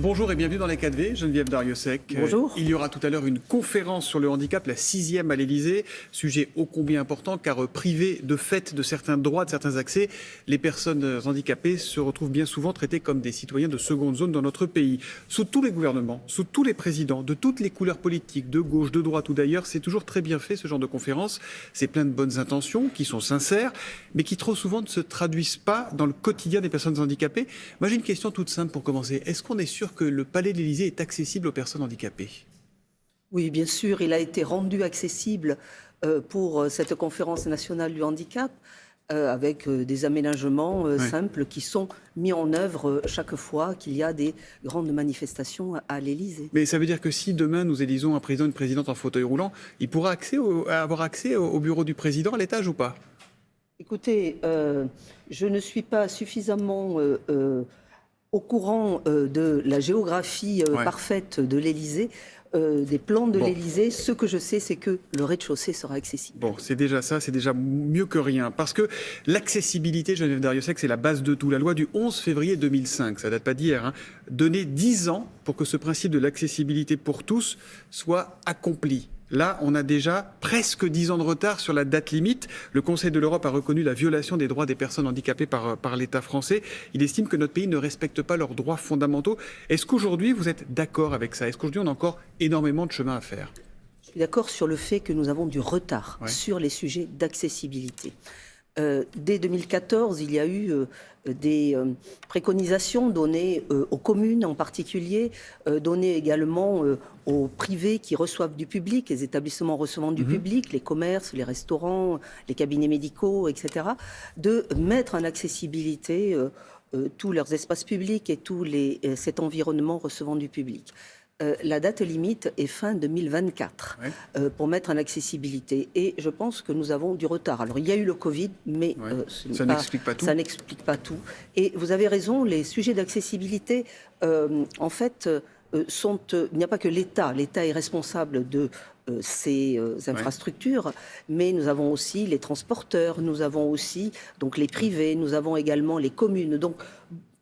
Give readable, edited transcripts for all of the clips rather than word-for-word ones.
Bonjour et bienvenue dans les 4V, Geneviève Darrieussecq. Bonjour. Il y aura tout à l'heure une conférence sur le handicap, la 6e à l'Élysée. Sujet ô combien important car privé de fait de certains droits, de certains accès, les personnes handicapées se retrouvent bien souvent traitées comme des citoyens de seconde zone dans notre pays. Sous tous les gouvernements, sous tous les présidents, de toutes les couleurs politiques, de gauche, de droite ou d'ailleurs, c'est toujours très bien fait ce genre de conférence. C'est plein de bonnes intentions qui sont sincères, mais qui trop souvent ne se traduisent pas dans le quotidien des personnes handicapées. Moi j'ai une question toute simple pour commencer. Est-ce qu'on est sûr que le Palais de l'Élysée est accessible aux personnes handicapées? Oui, bien sûr, il a été rendu accessible pour cette conférence nationale du handicap avec des aménagements simples qui sont mis en œuvre chaque fois qu'il y a des grandes manifestations à l'Élysée. Mais ça veut dire que si demain nous élisons un président, une présidente en fauteuil roulant, il pourra avoir accès au bureau du président à l'étage ou pas? Écoutez, je ne suis pas suffisamment au courant de la géographie parfaite de l'Élysée, des plans de l'Élysée. Ce que je sais, c'est que le rez-de-chaussée sera accessible. Bon, c'est déjà ça, c'est déjà mieux que rien. Parce que l'accessibilité, Geneviève Darrieussecq, c'est la base de tout. La loi du 11 février 2005, ça date pas d'hier, hein, donnait 10 ans pour que ce principe de l'accessibilité pour tous soit accompli. Là, on a déjà presque 10 ans de retard sur la date limite. Le Conseil de l'Europe a reconnu la violation des droits des personnes handicapées par l'État français. Il estime que notre pays ne respecte pas leurs droits fondamentaux. Est-ce qu'aujourd'hui, vous êtes d'accord avec ça? Est-ce qu'aujourd'hui, on a encore énormément de chemin à faire? Je suis d'accord sur le fait que nous avons du retard sur les sujets d'accessibilité. Dès 2014, il y a eu des préconisations données aux communes en particulier, données également aux privés qui reçoivent du public, les établissements recevant du public, les commerces, les restaurants, les cabinets médicaux, etc., de mettre en accessibilité tous leurs espaces publics et cet environnement recevant du public. La date limite est fin 2024 pour mettre en accessibilité. Et je pense que nous avons du retard. Alors, il y a eu le Covid, mais ça n'explique pas tout. Ça n'explique pas tout. Et vous avez raison, les sujets d'accessibilité, en fait, il n'y a pas que l'État. L'État est responsable de ces infrastructures, mais nous avons aussi les transporteurs, nous avons aussi donc les privés, nous avons également les communes. Donc,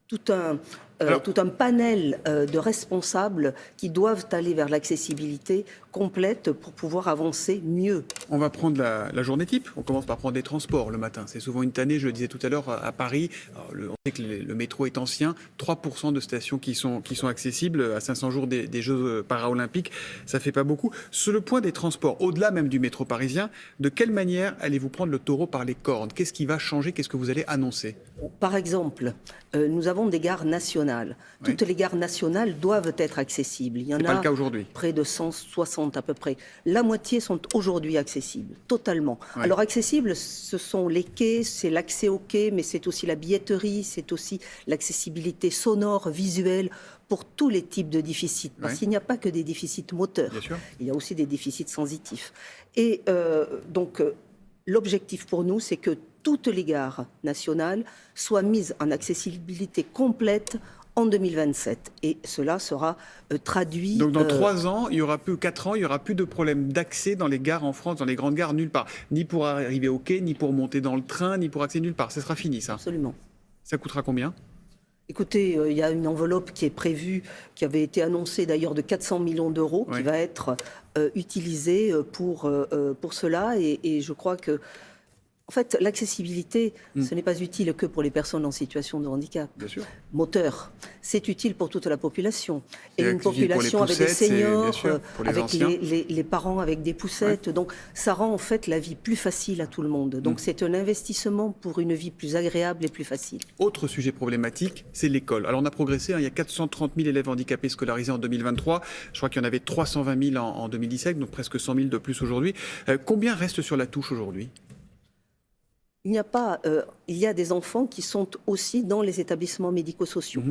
tout un panel de responsables qui doivent aller vers l'accessibilité complète pour pouvoir avancer mieux. On va prendre la journée type. On commence par prendre des transports le matin. C'est souvent une tannée, je le disais tout à l'heure, à Paris. Alors, on sait que le métro est ancien. 3% de stations qui sont accessibles à 500 jours des Jeux paralympiques. Ça fait pas beaucoup. Sur le point des transports, au-delà même du métro parisien, de quelle manière allez-vous prendre le taureau par les cornes? Qu'est-ce qui va changer? Qu'est-ce que vous allez annoncer? Par exemple, nous avons des gares nationales. Toutes les gares nationales doivent être accessibles. Il y en pas a le cas aujourd'hui. Près de 160 à peu près. La moitié sont aujourd'hui accessibles, totalement. Alors accessibles, ce sont les quais, c'est l'accès aux quais, mais c'est aussi la billetterie, c'est aussi l'accessibilité sonore, visuelle, pour tous les types de déficits. Parce qu'il n'y a pas que des déficits moteurs, il y a aussi des déficits sensitifs. Et donc, l'objectif pour nous, c'est que toutes les gares nationales soient mises en accessibilité complète en 2027. Et cela sera traduit... Donc dans 3 ans, il y aura plus 4 ans, il n'y aura plus de problème d'accès dans les gares en France, dans les grandes gares, nulle part. Ni pour arriver au quai, ni pour monter dans le train, ni pour accéder nulle part. Ça sera fini, ça? Absolument. Ça coûtera combien? Écoutez, il y a une enveloppe qui est prévue, qui avait été annoncée d'ailleurs de 400 millions d'euros, qui va être utilisée pour cela. Et je crois que en fait, l'accessibilité, ce n'est pas utile que pour les personnes en situation de handicap. Bien sûr. Moteur, c'est utile pour toute la population. Et une accessible population pour les avec des poussettes, seniors, bien sûr, pour les avec anciens. les parents avec des poussettes. Donc, ça rend en fait la vie plus facile à tout le monde. Donc, c'est un investissement pour une vie plus agréable et plus facile. Autre sujet problématique, c'est l'école. Alors, on a progressé. Il y a 430 000 élèves handicapés scolarisés en 2023. Je crois qu'il y en avait 320 000 en 2017, donc presque 100 000 de plus aujourd'hui. Combien reste sur la touche aujourd'hui? Il y a des enfants qui sont aussi dans les établissements médico-sociaux.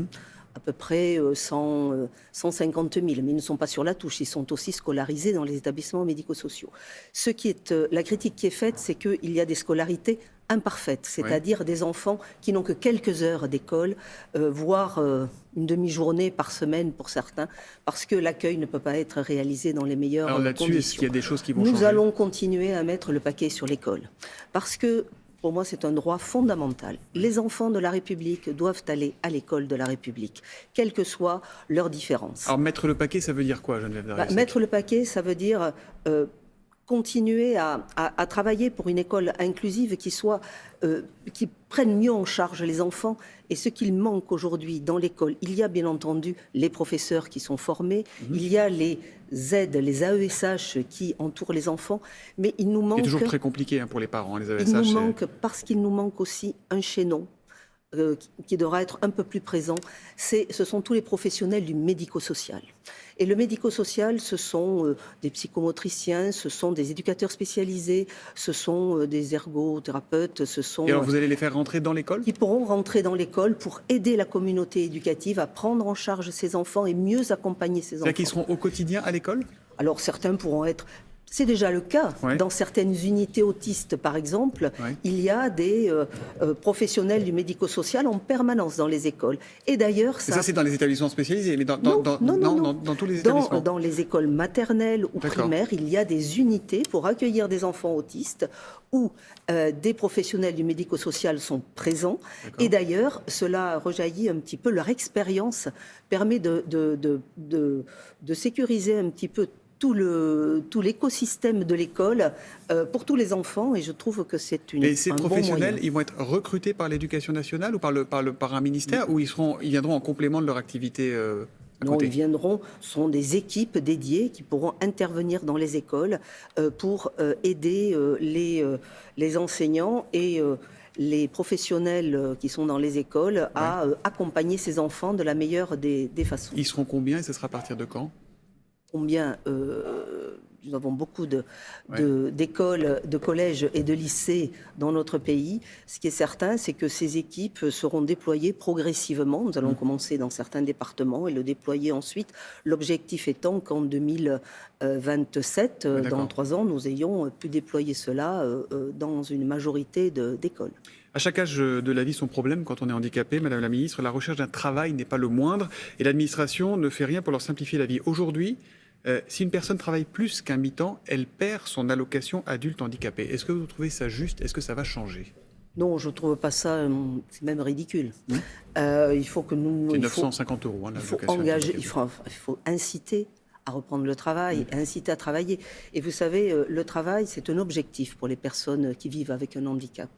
À peu près 150 000, mais ils ne sont pas sur la touche, ils sont aussi scolarisés dans les établissements médico-sociaux. La critique qui est faite, c'est qu'il y a des scolarités imparfaites, c'est-à-dire des enfants qui n'ont que quelques heures d'école, voire une demi-journée par semaine pour certains, parce que l'accueil ne peut pas être réalisé dans les meilleures conditions. Alors là-dessus, est-ce qu'il y a des choses qui vont changer? Nous allons continuer à mettre le paquet sur l'école, parce que Pour moi, c'est un droit fondamental. Les enfants de la République doivent aller à l'école de la République, quelles que soient leurs différences. Alors, mettre le paquet, ça veut dire quoi, Geneviève Darrieussecq ? Mettre le paquet, ça veut dire continuer à travailler pour une école inclusive qui prenne mieux en charge les enfants. Et ce qu'il manque aujourd'hui dans l'école, il y a bien entendu les professeurs qui sont formés, il y a les aides, les AESH qui entourent les enfants, mais il nous manque... C'est toujours très compliqué pour les parents, les AESH. Il nous manque, parce qu'il nous manque aussi un chaînon qui devra être un peu plus présent, ce sont tous les professionnels du médico-social. Et le médico-social, ce sont des psychomotriciens, ce sont des éducateurs spécialisés, ce sont des ergothérapeutes, ce sont... Et alors vous allez les faire rentrer dans l'école ? Qui pourront rentrer dans l'école pour aider la communauté éducative à prendre en charge ses enfants et mieux accompagner ses enfants. C'est-à-dire qu'ils seront au quotidien à l'école ? Alors certains pourront être... C'est déjà le cas. Ouais. Dans certaines unités autistes, par exemple, il y a des professionnels du médico-social en permanence dans les écoles. Et d'ailleurs, ça c'est dans les établissements spécialisés, mais dans tous les établissements. Dans les écoles maternelles ou primaires, il y a des unités pour accueillir des enfants autistes où des professionnels du médico-social sont présents. Et d'ailleurs, cela rejaillit un petit peu, leur expérience permet de sécuriser un petit peu tout l'écosystème de l'école pour tous les enfants, et je trouve que c'est un bon moyen. Et ces professionnels, ils vont être recrutés par l'Éducation nationale ou par un ministère, ou ils viendront en complément de leur activité Non, ils viendront, ce sont des équipes dédiées qui pourront intervenir dans les écoles pour aider les enseignants et les professionnels qui sont dans les écoles à accompagner ces enfants de la meilleure des façons. Ils seront combien et ce sera à partir de quand ? Combien nous avons beaucoup d'écoles, de collèges et de lycées dans notre pays. Ce qui est certain, c'est que ces équipes seront déployées progressivement. Nous allons commencer dans certains départements et le déployer ensuite. L'objectif étant qu'en 2027, dans 3 ans, nous ayons pu déployer cela dans une majorité d'écoles. À chaque âge de la vie, son problème quand on est handicapé, Madame la Ministre, la recherche d'un travail n'est pas le moindre et l'administration ne fait rien pour leur simplifier la vie. Aujourd'hui, si une personne travaille plus qu'un mi-temps, elle perd son allocation adulte handicapé. Est-ce que vous trouvez ça juste ? Est-ce que ça va changer ? Non, je ne trouve pas ça, c'est même ridicule. Il faut que nous... C'est 950 €, l'allocation. Il faut inciter à reprendre le travail, inciter à travailler. Et vous savez, le travail, c'est un objectif pour les personnes qui vivent avec un handicap.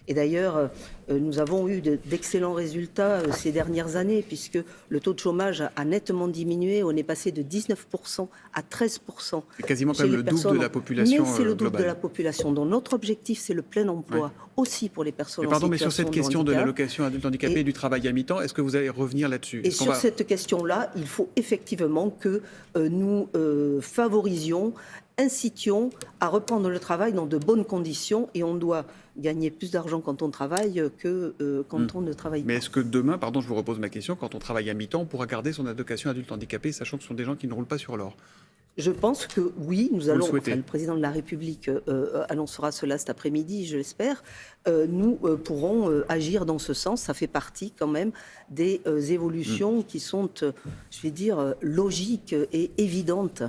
Et d'ailleurs, nous avons eu d'excellents résultats ces dernières années, puisque le taux de chômage a nettement diminué. On est passé de 19% à 13%. C'est quasiment comme le double de la population globale. Mais c'est le double de la population. Donc notre objectif, c'est le plein emploi, aussi pour les personnes en situation de handicap. Mais sur cette question de l'allocation adulte handicapé et du travail à mi-temps, est-ce que vous allez revenir là-dessus ? Et sur cette question-là, il faut effectivement que nous favorisions, incitions à reprendre le travail dans de bonnes conditions, et on doit gagner plus d'argent quand on travaille que quand on ne travaille pas. Mais est-ce que demain, pardon, je vous repose ma question, quand on travaille à mi-temps, on pourra garder son allocation adulte handicapé, sachant que ce sont des gens qui ne roulent pas sur l'or ? Je pense que oui, nous allons. Le président de la République annoncera cela cet après-midi, je l'espère. Nous pourrons agir dans ce sens. Ça fait partie quand même des évolutions qui sont, je vais dire, logiques et évidentes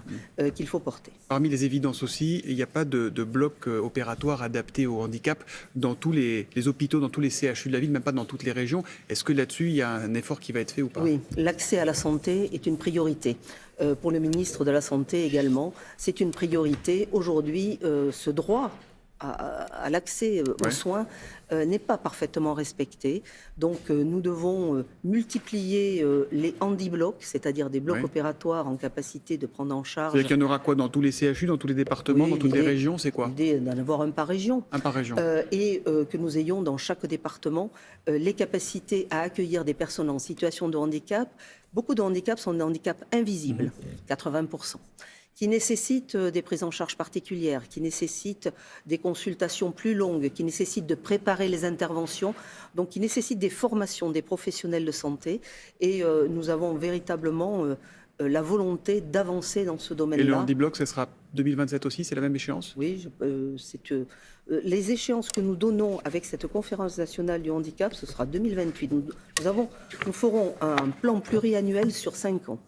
qu'il faut porter. Parmi les évidences aussi, il n'y a pas de bloc opératoire adapté au handicap dans tous les hôpitaux, dans tous les CHU de la ville, même pas dans toutes les régions. Est-ce que là-dessus, il y a un effort qui va être fait ou pas ? Oui, l'accès à la santé est une priorité. Pour le ministre de la Santé également, c'est une priorité. Aujourd'hui, ce droit à l'accès aux soins n'est pas parfaitement respecté. Donc nous devons multiplier les handiblocs, c'est-à-dire des blocs opératoires en capacité de prendre en charge... C'est-à-dire qu'il y en aura quoi dans tous les CHU, dans tous les départements, dans toutes les régions, c'est quoi ? L'idée d'en avoir un par région. Un par région. Et que nous ayons dans chaque département les capacités à accueillir des personnes en situation de handicap. Beaucoup de handicaps sont des handicaps invisibles, 80%. Qui nécessitent des prises en charge particulières, qui nécessitent des consultations plus longues, qui nécessitent de préparer les interventions, donc qui nécessitent des formations des professionnels de santé. Et nous avons véritablement la volonté d'avancer dans ce domaine-là. Et le Handibloc, ce sera 2027 aussi, c'est la même échéance? Oui, les échéances que nous donnons avec cette conférence nationale du handicap, ce sera 2028. Nous ferons un plan pluriannuel sur 5 ans.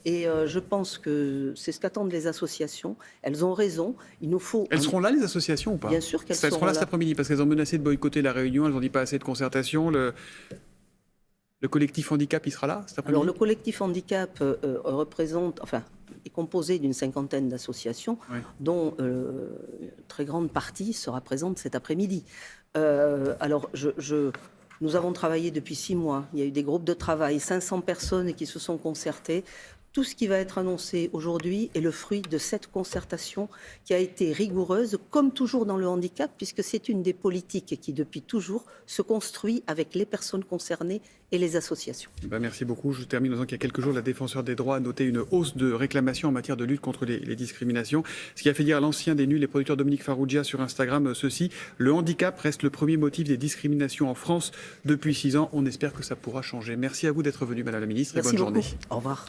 Et je pense que c'est ce qu'attendent les associations. Elles ont raison. Il nous faut. Elles seront là, les associations, ou pas? Bien sûr qu'elles seront là. Elles seront là cet après-midi, parce qu'elles ont menacé de boycotter la réunion. Elles n'ont dit pas assez de concertation. Le collectif handicap, il sera là cet après-midi? Alors le collectif handicap est composé d'une 50aine d'associations, dont une très grande partie sera présente cet après-midi. Nous avons travaillé depuis 6 mois. Il y a eu des groupes de travail, 500 personnes qui se sont concertées. Tout ce qui va être annoncé aujourd'hui est le fruit de cette concertation qui a été rigoureuse, comme toujours dans le handicap, puisque c'est une des politiques qui, depuis toujours, se construit avec les personnes concernées et les associations. Merci beaucoup. Je termine en disant qu'il y a quelques jours, la Défenseure des droits a noté une hausse de réclamations en matière de lutte contre les discriminations. Ce qui a fait dire à l'ancien des nuls et producteur Dominique Farrugia sur Instagram ceci: le handicap reste le premier motif des discriminations en France depuis 6 ans. On espère que ça pourra changer. Merci à vous d'être venu, Madame la Ministre, et bonne journée. Au revoir.